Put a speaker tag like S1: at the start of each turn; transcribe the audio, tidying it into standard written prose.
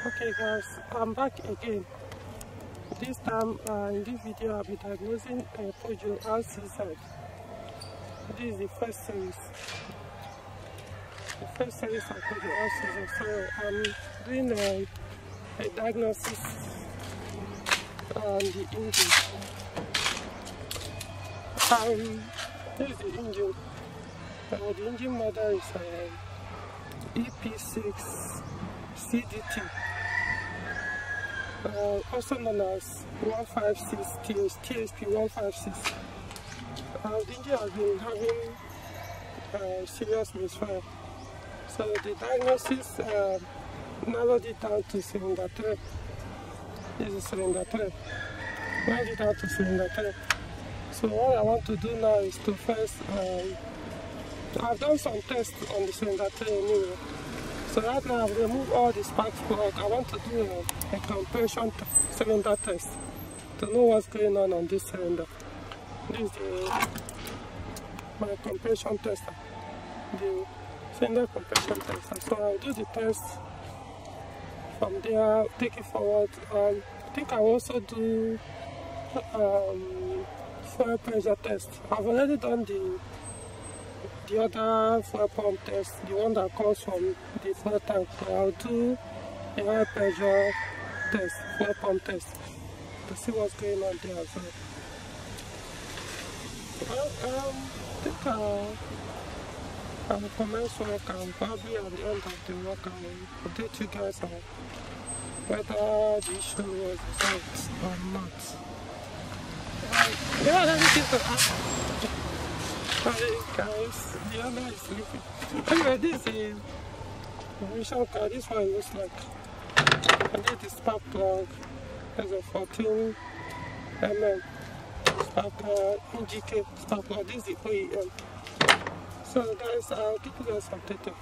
S1: Okay guys, I'm back again. This time in this video I'll be diagnosing a Peugeot RCZ. This is the first series. The first series of Peugeot RCZ. So I'm doing a diagnosis on the engine. This is the engine. The engine model is EP6 CDT. Also known as 156 TSP 156. The engine has been having serious misfire. So the diagnosis narrowed it down to cylinder 3. This is cylinder 3. Narrowed it down to cylinder 3. So what I want to do now is to first, I've done some tests on the cylinder 3 anyway. So right now I've removed all the spark plug. I want to do a compression cylinder test to know what's going on this cylinder. This is my compression tester, the cylinder compression tester. So I'll do the test from there, take it forward. I think I'll also do fuel pressure test. I've already done the other fuel pump test, the one that comes from the fuel tank. I'll do a high pressure test, fuel pump test, to see what's going on there as well. I think I'll commence work, and probably at the end of the work I'll update you guys on whether the issue was resolved or not. Do you have anything to ask? Hi guys, the owner is sleeping. Anyway, this is a Vision car. This one looks like. And this is spark plug. There's a 14 mm spark NGK spark plug. This is the OEM. So guys, I'll keep you guys updated.